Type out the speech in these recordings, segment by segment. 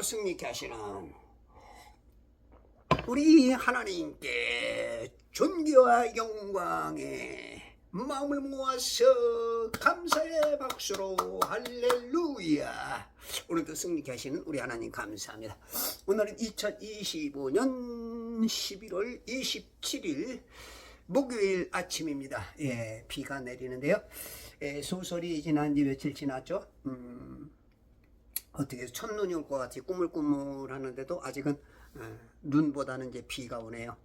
오늘도 승리케 하시는 우리 하나님께 존귀와 영광에 마음을 모아서 감사의 박수로 할렐루야. 오늘도 승리케 하시는 우리 하나님 감사합니다. 오늘은 2025년 11월 27일 목요일 아침입니다. 비가 내리는데요. 소설이 지난 지 며칠 지났죠. 어떻게 첫눈이 올 것 같이 꾸물꾸물 하는데도 아직은 눈보다는 이제 비가 오네요.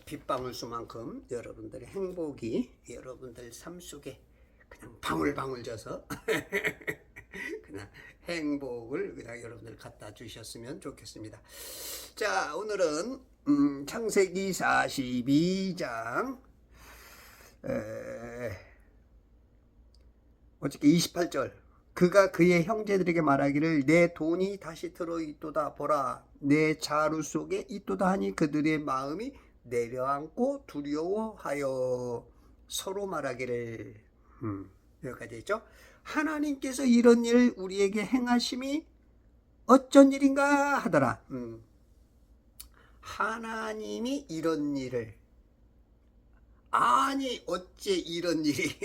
빗방울 수만큼 여러분들의 행복이 여러분들 삶 속에 그냥 방울방울 져서 그냥 행복을 그냥 여러분들 갖다 주셨으면 좋겠습니다. 자, 오늘은 창세기 42장 어저께 28절 그가 그의 형제들에게 말하기를 내 돈이 다시 들어있도다 보라 내 자루 속에 있도다 하니 그들의 마음이 내려앉고 두려워하여 서로 말하기를 여기까지 했죠. 하나님께서 이런 일을 우리에게 행하심이 어쩐 일인가 하더라. 하나님이 이런 일을 아니 어째 이런 일이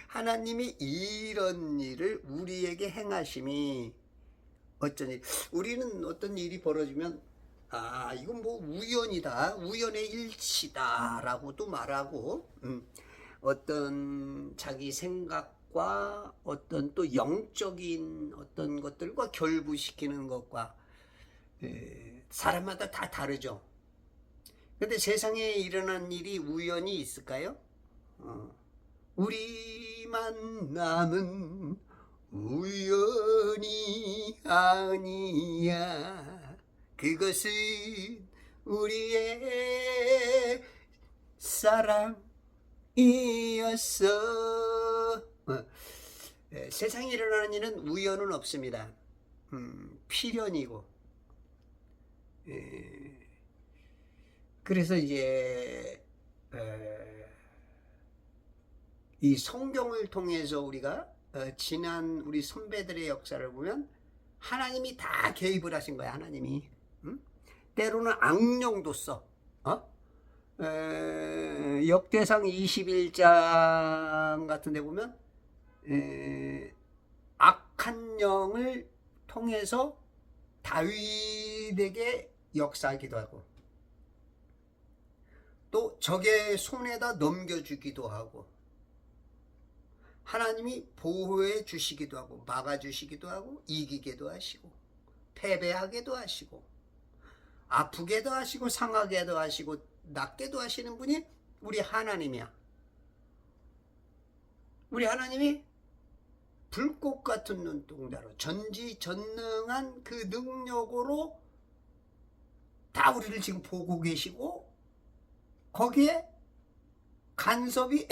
하나님이 이런 일을 우리에게 행하심이 어쩐 일. 우리는 어떤 일이 벌어지면 이건 뭐 우연이다, 우연의 일치다 라고도 말하고 어떤 자기 생각과 어떤 또 영적인 어떤 것들과 결부시키는 것과 사람마다 다 다르죠. 근데 세상에 일어난 일이 우연이 있을까요? 우리 만남은 우연이 아니야. 그것은 우리의 사랑이었어. 세상에 일어나는 일은 우연은 없습니다. 필연이고. 그래서 이제 이 성경을 통해서 우리가 지난 우리 선배들의 역사를 보면 하나님이 다 개입을 하신 거야. 하나님이 때로는 악령도 써. 역대상 21장 같은 데 보면 악한 영을 통해서 다윗에게 역사하기도 하고 또 적의 손에다 넘겨주기도 하고 하나님이 보호해 주시기도 하고 막아주시기도 하고 이기게도 하시고 패배하게도 하시고 아프게도 하시고 상하게도 하시고 낫게도 하시는 분이 우리 하나님이야. 우리 하나님이 불꽃 같은 눈동자로 전지전능한 그 능력으로 다 우리를 지금 보고 계시고 거기에 간섭이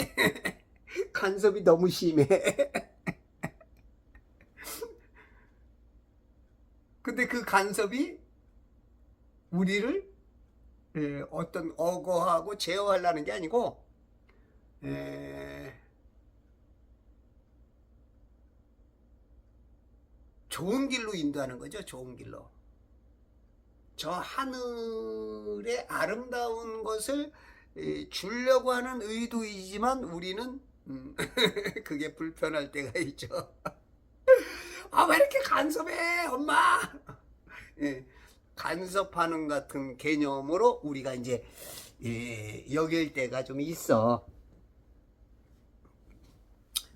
간섭이 너무 심해. 근데 그 간섭이 우리를 어떤 억어하고 제어하려는 게 아니고 좋은 길로 인도하는 거죠. 좋은 길로. 저 하늘의 아름다운 것을 주려고 하는 의도이지만 우리는 그게 불편할 때가 있죠. 왜 이렇게 간섭해 엄마. 간섭하는 같은 개념으로 우리가 이제 여길 때가 좀 있어.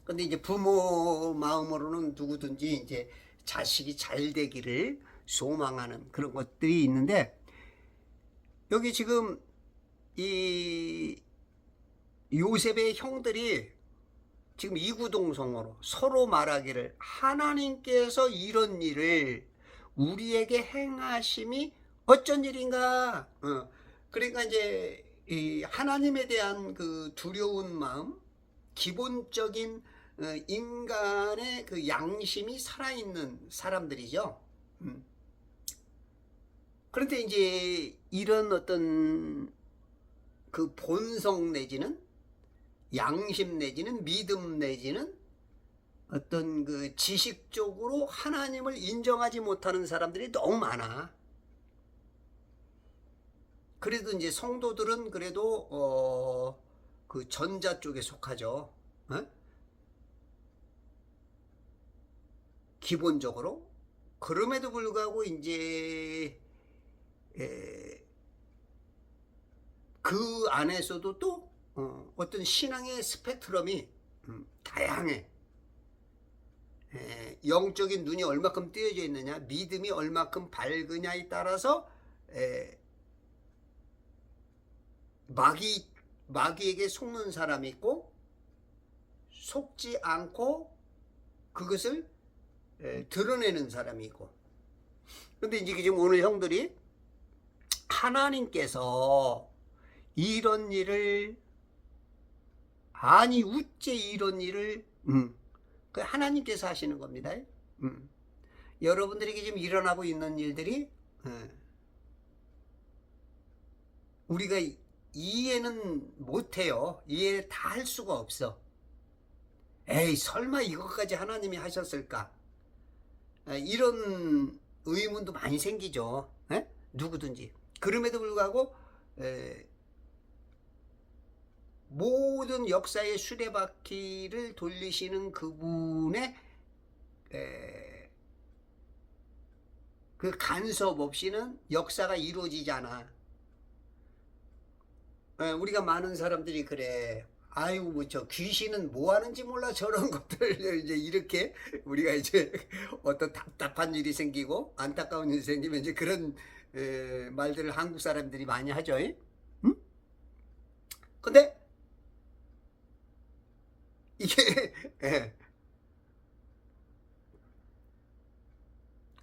근데 이제 부모 마음으로는 누구든지 이제 자식이 잘 되기를 소망하는 그런 것들이 있는데 여기 지금 이 요셉의 형들이 지금 이구동성으로 서로 말하기를 하나님께서 이런 일을 우리에게 행하심이 어쩐 일인가. 그러니까 이제 이 하나님에 대한 그 두려운 마음, 기본적인 인간의 그 양심이 살아있는 사람들이죠. 그런데 이제 이런 어떤 그 본성 내지는 양심 내지는 믿음 내지는 어떤 그 지식적으로 하나님을 인정하지 못하는 사람들이 너무 많아. 그래도 이제 성도들은 그래도 그 전자 쪽에 속하죠. 어? 기본적으로. 그럼에도 불구하고 이제 그 안에서도 또 어떤 신앙의 스펙트럼이 다양해. 영적인 눈이 얼마큼 띄어져 있느냐, 믿음이 얼마큼 밝으냐에 따라서 마귀에게 속는 사람이 있고, 속지 않고 그것을 드러내는 사람이 있고. 근데 이제 지금 오늘 형들이 하나님께서 이런 일을, 아니 우째 이런 일을 그 하나님께서 하시는 겁니다. 여러분들에게 지금 일어나고 있는 일들이 우리가 이해는 못해요. 이해 다 할 수가 없어. 에이, 설마 이것까지 하나님이 하셨을까? 이런 의문도 많이 생기죠. 누구든지. 그럼에도 불구하고 모든 역사의 수레바퀴를 돌리시는 그분의 그 간섭 없이는 역사가 이루어지지 않아. 우리가 많은 사람들이 그래. 아이고 뭐 저 귀신은 뭐 하는지 몰라 저런 것들 이제 이렇게 우리가 이제 어떤 답답한 일이 생기고 안타까운 일이 생기면 이제 그런 말들을 한국 사람들이 많이 하죠. 응? 근데 이게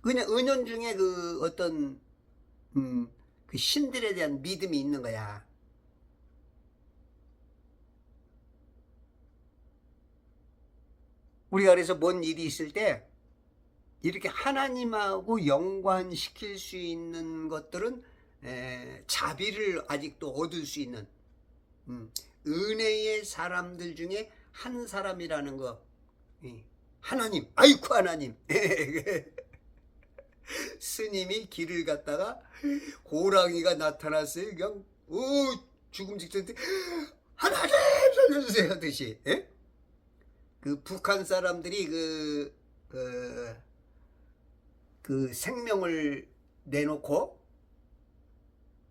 그냥 은연중에 그 어떤 그 신들에 대한 믿음이 있는 거야. 우리가 그래서 뭔 일이 있을 때 이렇게 하나님하고 연관시킬 수 있는 것들은 자비를 아직도 얻을 수 있는 은혜의 사람들 중에 한 사람이라는 거. 하나님, 아이쿠 하나님. 스님이 길을 갔다가 호랑이가 나타났어요. 그냥 죽음 직전에 하나님 살려주세요 하듯이. 그 북한 사람들이 그 생명을 내놓고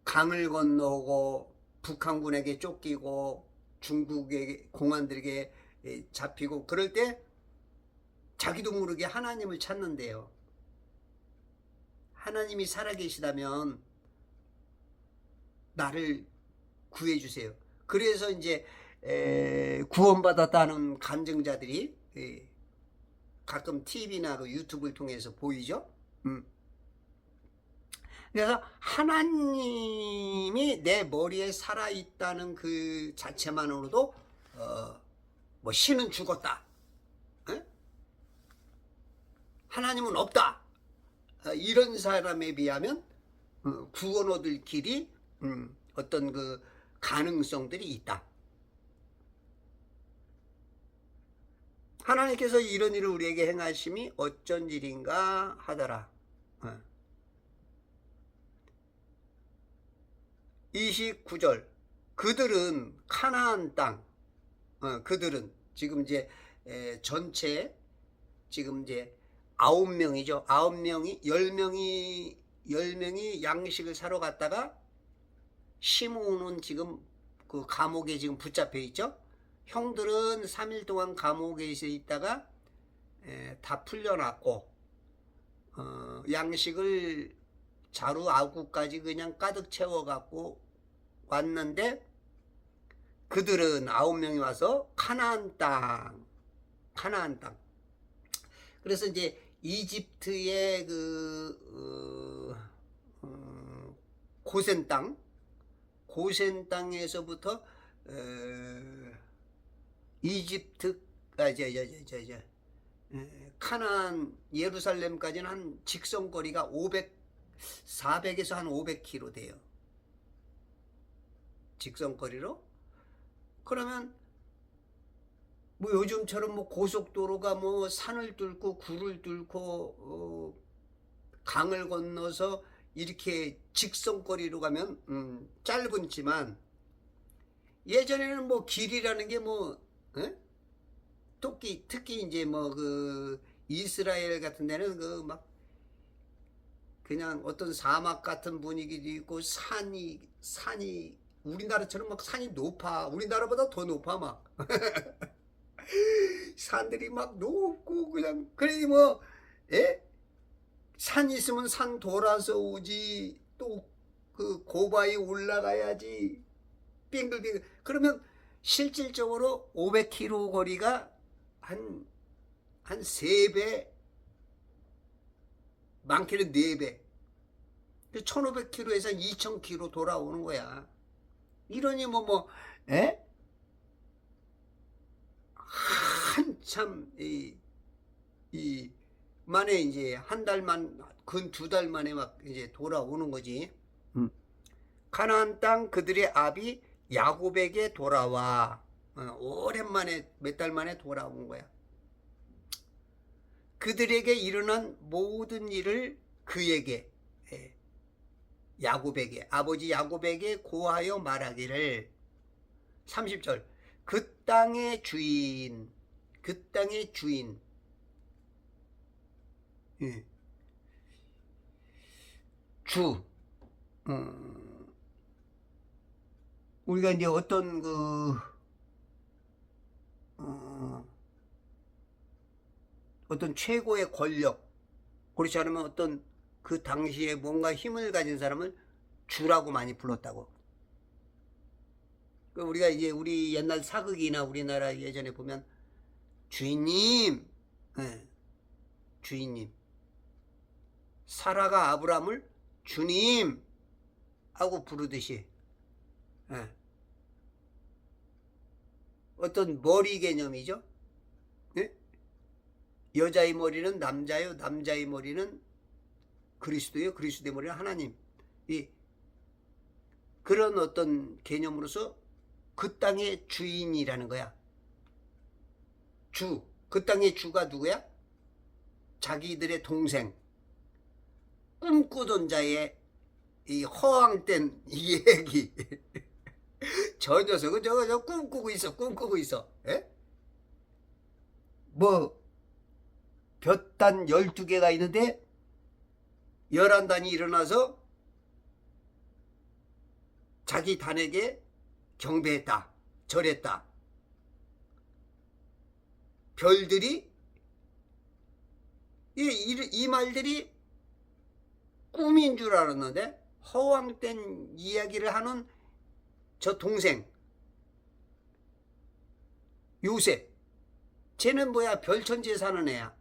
강을 건너고 북한군에게 쫓기고 중국의 공안들에게 잡히고 그럴 때 자기도 모르게 하나님을 찾는데요. 하나님이 살아계시다면 나를 구해주세요. 그래서 이제 구원받았다는 간증자들이 가끔 TV나 그 유튜브를 통해서 보이죠. 그래서 하나님이 내 머리에 살아있다는 그 자체만으로도 뭐 신은 죽었다, 하나님은 없다, 이런 사람에 비하면 구원 얻을 길이 어떤 그 가능성들이 있다. 하나님께서 이런 일을 우리에게 행하심이 어쩐 일인가 하더라. 29절. 그들은 가나안 땅, 그들은 지금 이제 전체 지금 이제 9명이죠. 9명이 10명이 양식을 사러 갔다가 시므온은 지금 그 감옥에 지금 붙잡혀 있죠. 형들은 3일 동안 감옥에 있다가 다 풀려났고 양식을 자루 아구까지 그냥 가득 채워갖고 왔는데 그들은 9명이 와서 가나안 땅. 그래서 이제 이집트의 그 고센 땅에서부터 이집트 가나안 예루살렘까지는 한 직선거리가 400에서 한 500km 돼요. 직선거리로. 그러면 뭐 요즘처럼 뭐 고속도로가 뭐 산을 뚫고 굴을 뚫고 강을 건너서 이렇게 직선거리로 가면 짧지만, 예전에는 뭐 길이라는 게 뭐 특히 이제 뭐 그 이스라엘 같은 데는 그 막 그냥 어떤 사막 같은 분위기도 있고, 산이 우리나라처럼 막 산이 높아. 우리나라보다 더 높아 막. 산들이 막 높고 그냥, 그래 뭐 예? 산 있으면 산 돌아서 오지, 또 그 고바위 올라가야지, 빙글빙글. 그러면 실질적으로 500km 거리가 한 3배, 많게는 4배, 1500km에서 2000km 돌아오는 거야. 이러니 에? 한참 만에 이제 한 달만, 근 2달 만에 막 이제 돌아오는 거지. 가나안 땅 그들의 아비 야곱에게 돌아와. 오랜만에 몇 달 만에 돌아온 거야. 그들에게 일어난 모든 일을 그에게, 야곱에게, 아버지 야곱에게 고하여 말하기를. 30절, 그 땅의 주인, 그 땅의 주인, 주, 우리가 이제 어떤 어떤 최고의 권력, 그렇지 않으면 어떤 그 당시에 뭔가 힘을 가진 사람을 주라고 많이 불렀다고. 우리가 이제 우리 옛날 사극이나 우리나라 예전에 보면 주인님, 주인님. 사라가 아브람을 주님 하고 부르듯이, 어떤 머리 개념이죠. 여자의 머리는 남자요, 남자의 머리는 그리스도요, 그리스도의 머리는 하나님. 그런 어떤 개념으로서 그 땅의 주인이라는 거야. 주. 그 땅의 주가 누구야? 자기들의 동생, 꿈꾸던 자의 이 허황된 이 얘기. 저 녀석은 저거 꿈꾸고 있어. 에? 뭐 볕단 12개가 있는데 11단이 일어나서 자기 단에게 경배했다, 절했다. 별들이 이 말들이 꿈인 줄 알았는데, 허황된 이야기를 하는 저 동생 요셉, 쟤는 뭐야, 별천지에 사는 애야.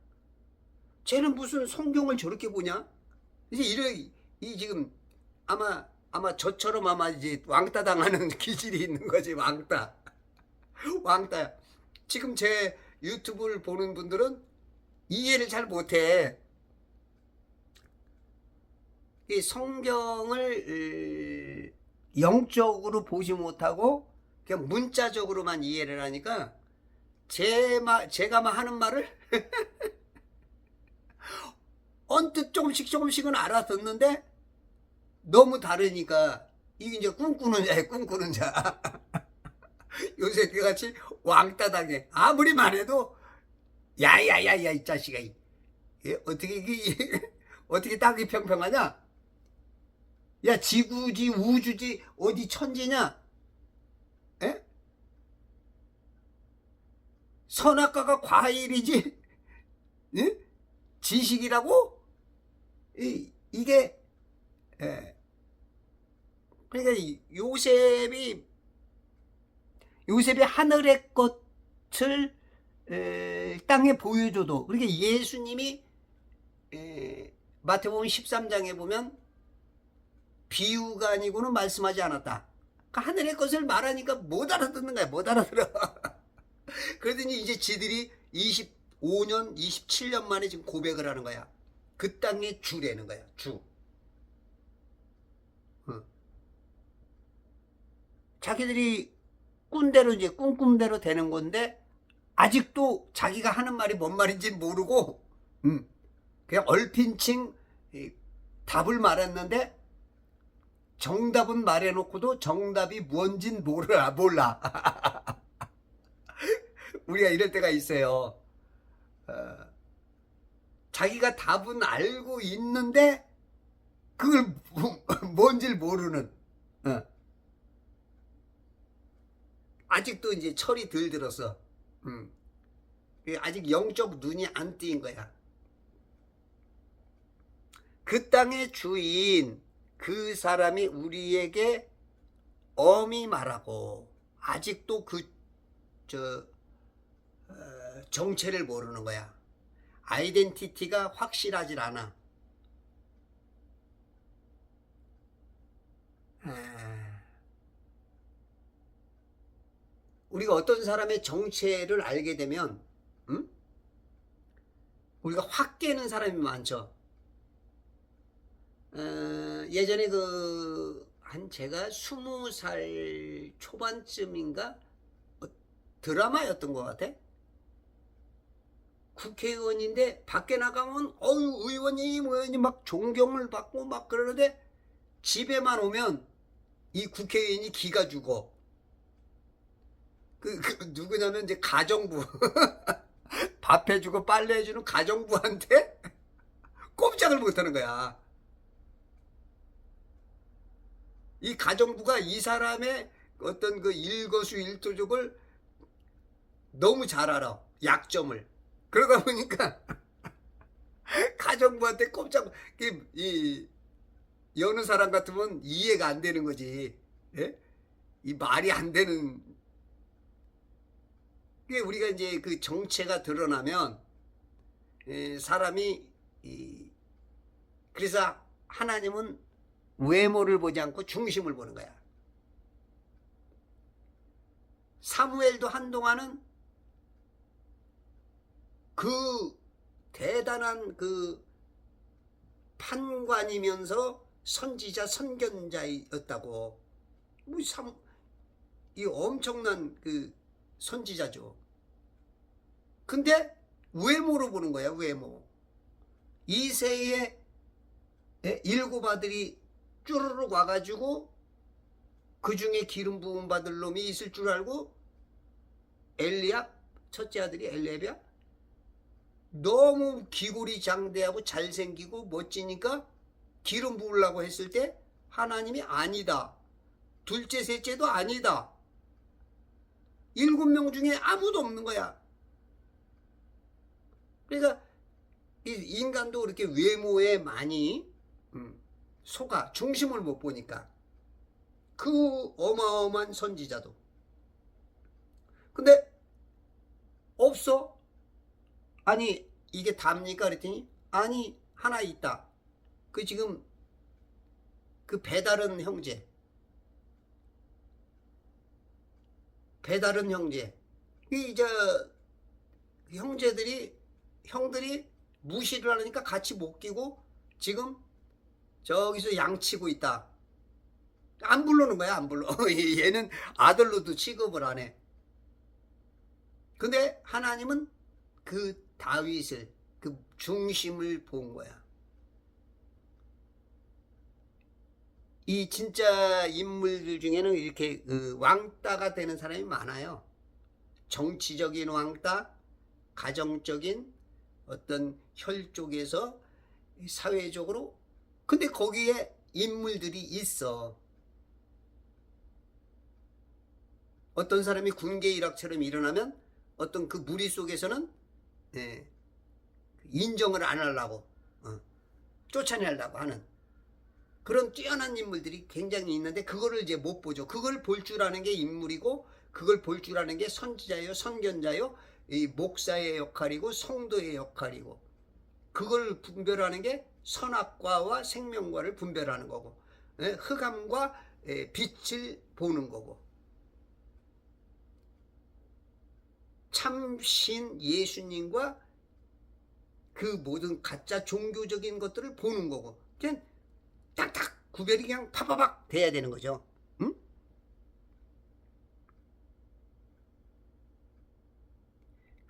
쟤는 무슨 성경을 저렇게 보냐? 이제 지금 아마 저처럼 아마 이제 왕따 당하는 기질이 있는 거지. 왕따야. 지금 제 유튜브를 보는 분들은 이해를 잘 못해. 이 성경을 영적으로 보지 못하고 그냥 문자적으로만 이해를 하니까 제가 하는 말을 언뜻 조금씩은 알아듣는데 너무 다르니까 이게 이제 꿈꾸는 자. 요새 그같이 왕따 당해. 아무리 말해도 야야야야 이 자식아, 어떻게 땅이 평평하냐? 야, 지구지 우주지 어디 천지냐? 에? 선악과가 과일이지, 에? 지식이라고? 이게 그러니까 요셉이 하늘의 것을 땅에 보여줘도, 그러니까 예수님이 마태복음 13장에 보면 비유가 아니고는 말씀하지 않았다. 그러니까 하늘의 것을 말하니까 못 알아듣는 거야. 못 알아들어. 그러더니 이제 지들이 25년 27년 만에 지금 고백을 하는 거야. 그 땅의 주라는 거야. 주. 자기들이 꾼대로 이제 꿈꿈대로 되는 건데 아직도 자기가 하는 말이 뭔 말인지 모르고 그냥 얼핀칭 답을 말했는데 정답은 말해놓고도 정답이 뭔진 몰라. 우리가 이럴 때가 있어요. 자기가 답은 알고 있는데 그걸 뭔지를 모르는. 아직도 이제 철이 덜 들었어. 아직 영적 눈이 안 띄인 거야. 그 땅의 주인 그 사람이 우리에게 엄히 말하고 아직도 정체를 모르는 거야. 아이덴티티가 확실하질 않아. 우리가 어떤 사람의 정체를 알게 되면 우리가 확 깨는 사람이 많죠. 예전에 제가 20살 초반쯤인가 드라마였던 것 같아. 국회의원인데 밖에 나가면 의원님 막 존경을 받고 막 그러는데 집에만 오면 이 국회의원이 기가 죽어. 누구냐면 이제 가정부 밥 해주고 빨래 해주는 가정부한테 꼼짝을 못하는 거야. 이 가정부가 이 사람의 어떤 일거수일투족을 너무 잘 알아. 약점을. 그러다 보니까 가정부한테 꼼짝, 여느 사람 같으면 이해가 안 되는 거지. 예? 이 말이 안 되는. 우리가 이제 그 정체가 드러나면 사람이 그래서 하나님은 외모를 보지 않고 중심을 보는 거야. 사무엘도 한동안은 그 대단한 판관이면서 선지자 선견자였다고. 이 엄청난 선지자죠. 근데 외모로 보는 거야. 외모. 이새의 7 아들이 쭈르륵 와가지고 그 중에 기름 부음 받을 놈이 있을 줄 알고 엘리압 첫째 아들이 엘리압이야. 너무 기골이 장대하고 잘생기고 멋지니까 기름 부으려고 했을 때 하나님이 아니다. 둘째 셋째도 아니다. 7명 중에 아무도 없는 거야. 그러니까 인간도 그렇게 외모에 많이 속아. 중심을 못 보니까. 그 어마어마한 선지자도. 근데 없어. 아니 이게 답니까? 그랬더니 아니 하나 있다. 지금 배다른 형제. 형들이 무시를 하니까 같이 못 끼고 지금 저기서 양치고 있다. 안 부르는 거야. 안 불러. 얘는 아들로도 취급을 안 해. 근데 하나님은 다윗을 중심을 본 거야. 이 진짜 인물들 중에는 이렇게 왕따가 되는 사람이 많아요. 정치적인 왕따, 가정적인 어떤 혈 쪽에서 사회적으로. 근데 거기에 인물들이 있어. 어떤 사람이 군계 일학처럼 일어나면 어떤 무리 속에서는 인정을 안 하려고 쫓아내려고 하는 그런 뛰어난 인물들이 굉장히 있는데 그거를 이제 못 보죠. 그걸 볼 줄 아는 게 인물이고 그걸 볼 줄 아는 게 선지자요, 선견자요, 이 목사의 역할이고 성도의 역할이고 그걸 분별하는 게 선악과와 생명과를 분별하는 거고 흑암과 빛을 보는 거고 참신 예수님과 모든 가짜 종교적인 것들을 보는 거고 그냥 딱딱 구별이 그냥 파바박 돼야 되는 거죠.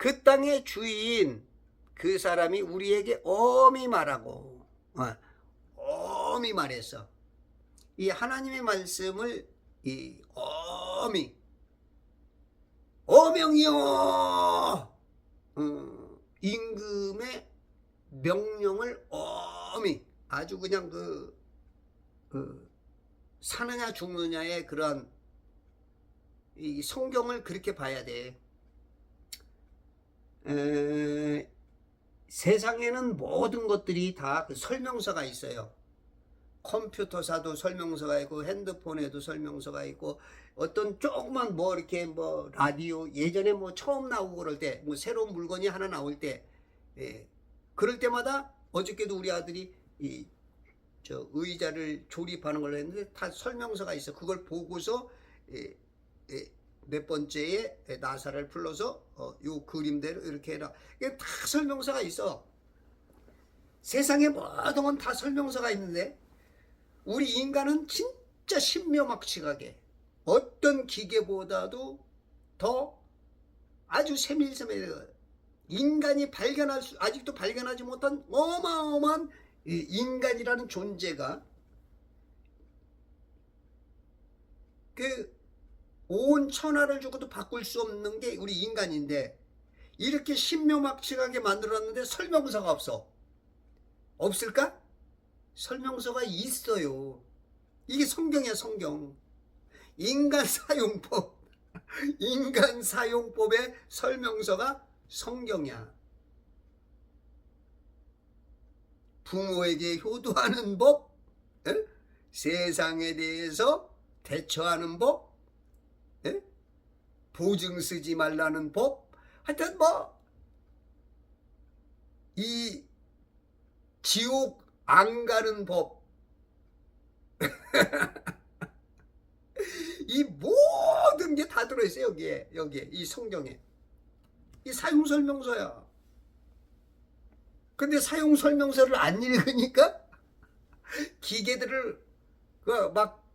그 땅의 주인 그 사람이 우리에게 엄히 말하고 엄히 말했어. 이 하나님의 말씀을 이 어명이요 임금의 명령을 아주 그냥 사느냐 죽느냐의 그런 이 성경을 그렇게 봐야 돼. 세상에는 모든 것들이 다 그 설명서가 있어요. 컴퓨터사도 설명서가 있고 핸드폰에도 설명서가 있고 어떤 조그만 이렇게 라디오 예전에 처음 나오고 그럴 때 새로운 물건이 하나 나올 때 그럴 때마다 어저께도 우리 아들이 저 의자를 조립하는 걸 했는데 다 설명서가 있어. 그걸 보고서 몇 번째에 나사를 풀러서 요 그림대로 이렇게 해라. 이게 다 설명서가 있어. 세상에 모든 건 다 설명서가 있는데 우리 인간은 진짜 신묘막측하게 어떤 기계보다도 더 아주 세밀세밀 인간이 아직도 발견하지 못한 어마어마한 인간이라는 존재가 온 천하를 주고도 바꿀 수 없는 게 우리 인간인데 이렇게 신묘막측하게 만들었는데 설명서가 없어. 없을까? 설명서가 있어요. 이게 성경이야, 성경. 인간 사용법의 설명서가 성경이야. 부모에게 효도하는 법, 세상에 대해서 대처하는 법, 보증 쓰지 말라는 법, 하여튼 이 지옥 안 가는 법, 이 모든 게 다 들어있어요. 여기에 이 성경에. 이 사용 설명서야. 근데 사용 설명서를 안 읽으니까 기계들을 막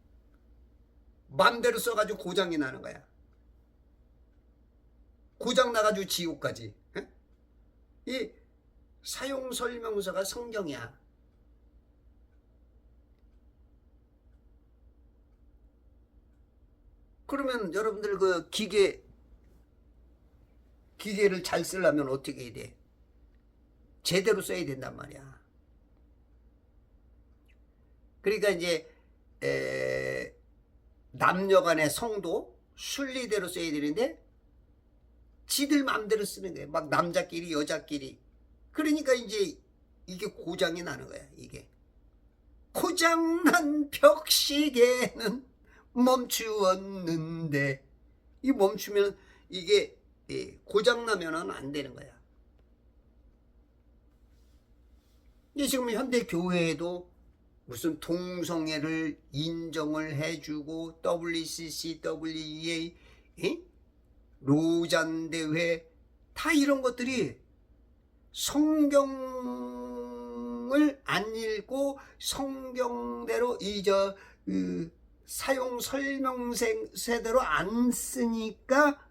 맘대로 써가지고 고장이 나는 거야. 고장 나가지고 지옥까지. 이 사용 설명서가 성경이야. 그러면 여러분들 기계를 잘 쓰려면 어떻게 해야 돼? 제대로 써야 된단 말이야. 그러니까 이제 남녀간의 성도 순리대로 써야 되는데 지들 마음대로 쓰는 거야. 막 남자끼리 여자끼리. 그러니까 이제 이게 고장이 나는 거야. 이게 고장난 벽시계는 멈추었는데 이 멈추면 이게 고장나면은 안 되는 거야. 이제 지금 현대 교회에도 무슨 동성애를 인정을 해주고 WCC, WEA, 로잔 대회 다 이런 것들이 성경을 안 읽고 성경대로 사용 설명서대로 안 쓰니까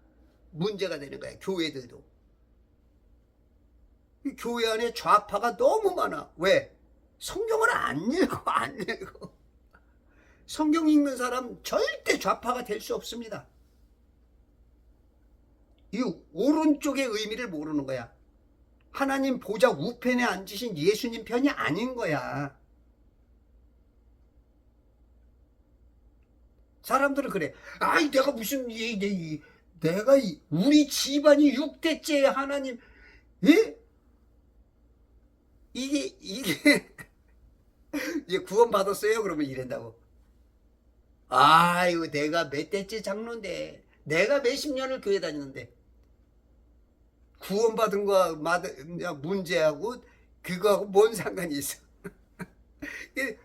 문제가 되는 거야. 교회들도. 이 교회 안에 좌파가 너무 많아. 왜? 성경을 안 읽어. 성경 읽는 사람 절대 좌파가 될 수 없습니다. 이 오른쪽의 의미를 모르는 거야. 하나님 보좌 우편에 앉으신 예수님 편이 아닌 거야. 사람들은 그래. 아이 내가 무슨 내가 우리 집안이 6대째 하나님 이게 이제 구원 받았어요? 그러면 이런다고. 아이고 내가 몇 대째 장로인데 내가 몇십 년을 교회 다녔는데 구원 받은 거 문제하고 그거하고 뭔 상관이 있어.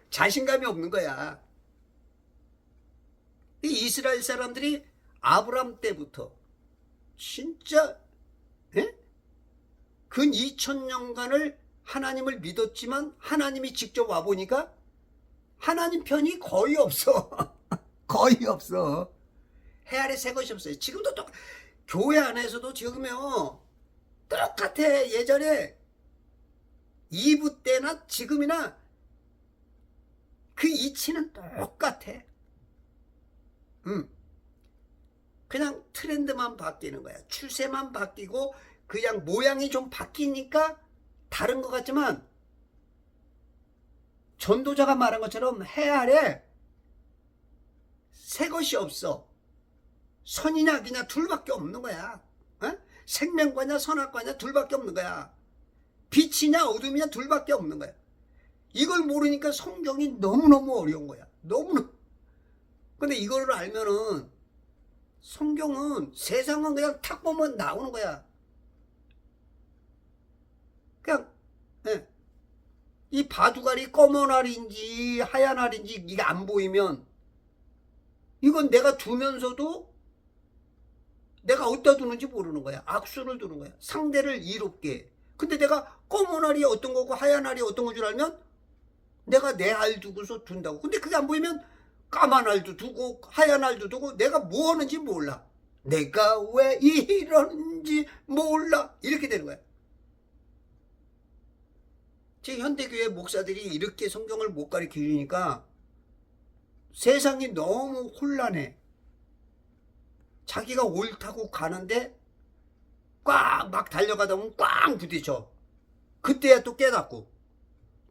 자신감이 없는 거야. 이 이스라엘 사람들이 아브람 때부터 진짜 근 2000년간을 하나님을 믿었지만 하나님이 직접 와보니까 하나님 편이 거의 없어. 거의 없어. 해 아래 새 것이 없어요. 지금도 또 교회 안에서도 지금요 똑같아. 예전에 2부 때나 지금이나 그 이치는 똑같아. 그냥 트렌드만 바뀌는 거야. 추세만 바뀌고 그냥 모양이 좀 바뀌니까 다른 것 같지만, 전도자가 말한 것처럼 해 아래 새 것이 없어. 선이냐 악이냐 둘밖에 없는 거야. 생명과냐 선악과냐 둘밖에 없는 거야. 빛이냐 어둠이냐 둘밖에 없는 거야. 이걸 모르니까 성경이 너무너무 어려운 거야. 너무너무. 근데 이거를 알면은 성경은, 세상은 그냥 탁 보면 나오는 거야. 그냥 이 바둑알이 검은 알인지 하얀 알인지 이게 안 보이면, 이건 내가 두면서도 내가 어디다 두는지 모르는 거야. 악수를 두는 거야. 상대를 이롭게. 근데 내가 검은 알이 어떤 거고 하얀 알이 어떤 건 줄 알면 내가 내 알 두고서 둔다고. 근데 그게 안 보이면 까만 알도 두고 하얀 알도 두고 내가 뭐 하는지 몰라. 내가 왜 이러는지 몰라. 이렇게 되는 거야. 제 현대교회 목사들이 이렇게 성경을 못 가르쳐 주니까 세상이 너무 혼란해. 자기가 옳다고 가는데 꽉 막 달려가다 보면 꽝 부딪혀. 그때야 또 깨닫고,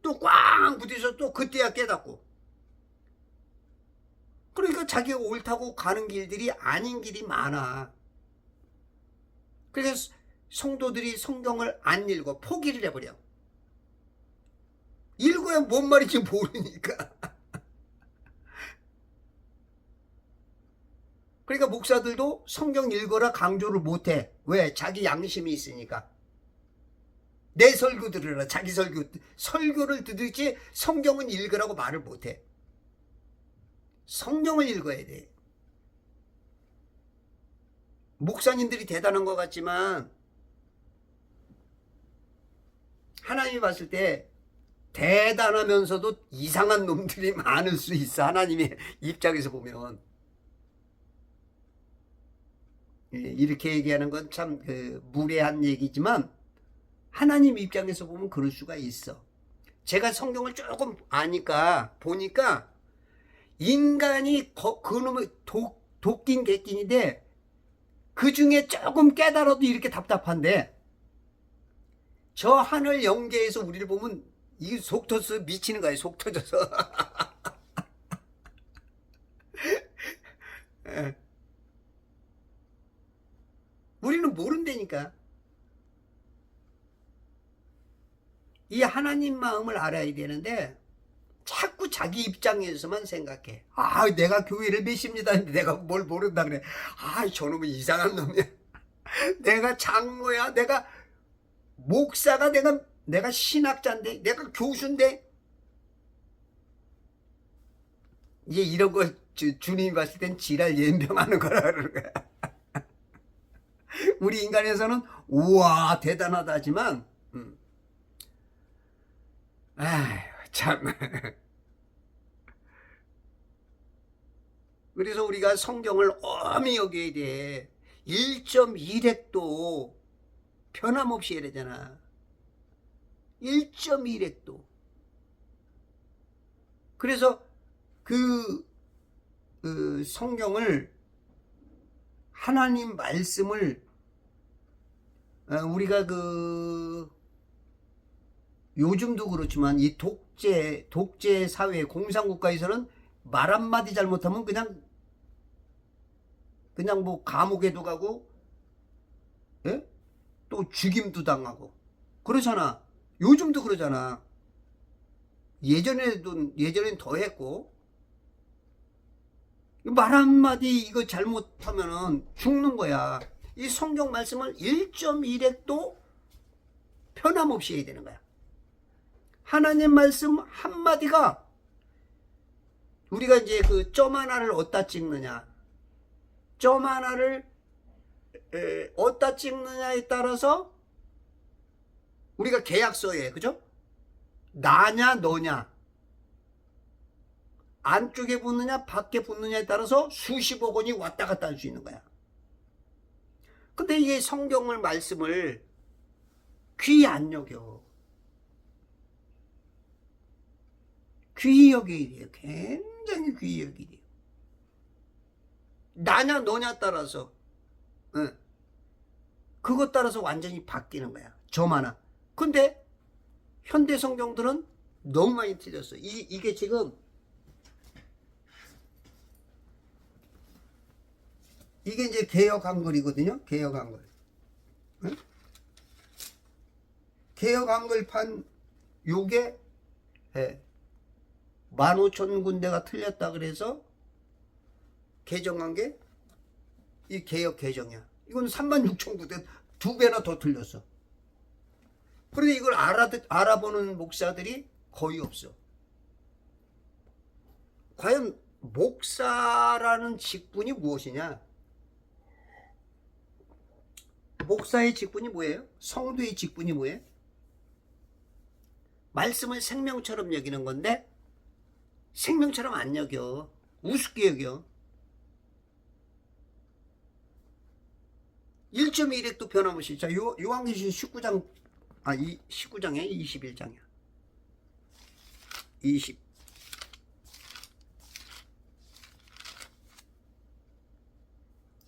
또 꽝 부딪혀 또 그때야 깨닫고. 그러니까 자기가 옳다고 가는 길들이 아닌 길이 많아. 그래서 성도들이 성경을 안 읽어. 포기를 해버려. 읽어야 뭔 말인지 모르니까. 그러니까 목사들도 성경 읽어라 강조를 못해. 왜? 자기 양심이 있으니까. 내 설교 들으라. 자기 설교를 듣지 성경은 읽으라고 말을 못해. 성경을 읽어야 돼. 목사님들이 대단한 것 같지만 하나님이 봤을 때 대단하면서도 이상한 놈들이 많을 수 있어. 하나님의 입장에서 보면. 이렇게 얘기하는 건 참 무례한 얘기지만 하나님 입장에서 보면 그럴 수가 있어. 제가 성경을 조금 보니까 인간이 그놈의 도끼인 객끼인데 그 중에 조금 깨달아도 이렇게 답답한데, 저 하늘 영계에서 우리를 보면 이게 속 터져서 미치는 거야. 속 터져서. 우리는 모른다니까. 이 하나님 마음을 알아야 되는데 자꾸 자기 입장에서만 생각해. 아, 내가 교회를 몇십니다 했는데 내가 뭘 모른다 그래. 아, 저놈은 이상한 놈이야. 내가 장로야. 내가 목사가. 내가 신학자인데. 내가 교수인데. 이제 이런 거 주님이 봤을 땐 지랄 연병하는 거라 그러는 거야. 우리 인간에서는 우와 대단하다 하지만 아휴 참. 그래서 우리가 성경을 엄히 여겨야 돼. 1.1핵도 변함없이 해야 되잖아. 1.1핵도. 그래서 그 성경을, 하나님 말씀을 우리가 요즘도 그렇지만 이 독재 사회, 공산국가에서는 말 한마디 잘못하면 그냥 뭐 감옥에도 가고, 예? 또 죽임도 당하고 그러잖아. 요즘도 그러잖아. 예전엔 더 했고. 말 한마디 이거 잘못하면은 죽는 거야. 이 성경 말씀을 1.1핵도 변함없이 해야 되는 거야. 하나님 말씀 한마디가, 우리가 이제 그 점 하나를 어디다 찍느냐, 점 하나를 어디다 찍느냐에 따라서 우리가 계약서에, 그죠? 나냐 너냐, 안쪽에 붙느냐 밖에 붙느냐에 따라서 수십억 원이 왔다 갔다 할 수 있는 거야. 근데 이게 성경을 말씀을 귀히 안 여겨. 귀히 여기게 돼요. 굉장히 귀히 여기게 돼요. 나냐 너냐 따라서 그것 따라서 완전히 바뀌는 거야. 점 하나. 근데 현대 성경들은 너무 많이 틀렸어. 이게 지금 이게 이제 개역 한글이거든요. 개역 한글. 응? 개역 한글판 요게 15,000군데가 틀렸다 그래서 개정한 게 이 개역 개정이야. 이건 36,000군데 2배나 더 틀렸어. 그런데 이걸 알아보는 목사들이 거의 없어. 과연 목사라는 직분이 무엇이냐? 목사의 직분이 뭐예요? 성도의 직분이 뭐예요? 말씀을 생명처럼 여기는 건데 생명처럼 안 여겨. 우습게 여겨. 1.1핵도 변함없이. 자, 요한계시록 19장, 19장에 21장이야.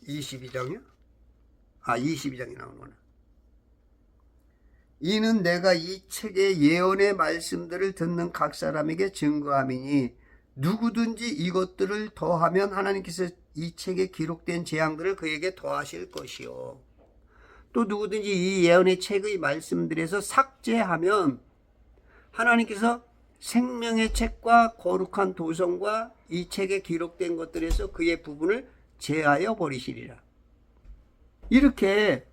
22장이야? 22장이 나오는구나. 이는 내가 이 책의 예언의 말씀들을 듣는 각 사람에게 증거함이니 누구든지 이것들을 더하면 하나님께서 이 책에 기록된 재앙들을 그에게 더하실 것이요. 또 누구든지 이 예언의 책의 말씀들에서 삭제하면 하나님께서 생명의 책과 거룩한 도성과 이 책에 기록된 것들에서 그의 부분을 제하여 버리시리라. 이렇게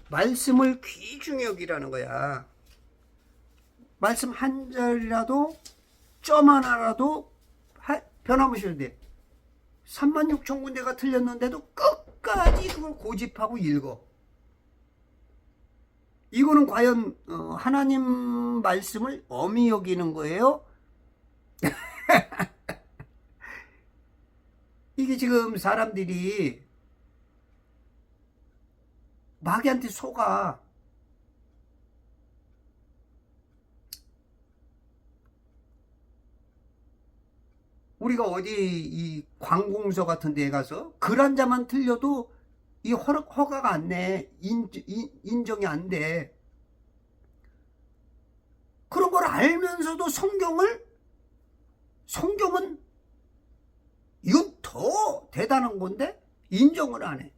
말씀을 귀중히 여기라는 거야. 말씀 한 절이라도 점 하나라도 변함없이 돼. 36,000군데가 틀렸는데도 끝까지 그걸 고집하고 읽어. 이거는 과연 하나님 말씀을 엄히 여기는 거예요? 이게 지금 사람들이 마귀한테 속아. 우리가 어디 이 관공서 같은 데에 가서 글 한 자만 틀려도 이 허가가 안 내. 인정이 안 돼. 그런 걸 알면서도 성경은 이건 더 대단한 건데 인정을 안 해.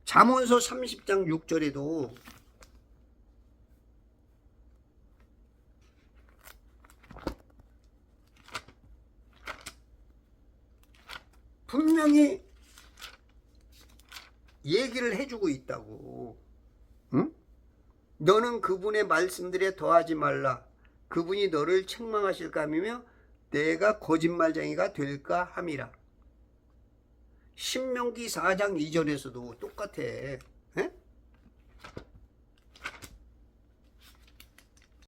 잠언서 30장 6절에도 분명히 얘기를 해주고 있다고. 응? 너는 그분의 말씀들에 더하지 말라. 그분이 너를 책망하실까 하며 내가 거짓말쟁이가 될까 함이라. 신명기 4장 2절에서도 똑같아.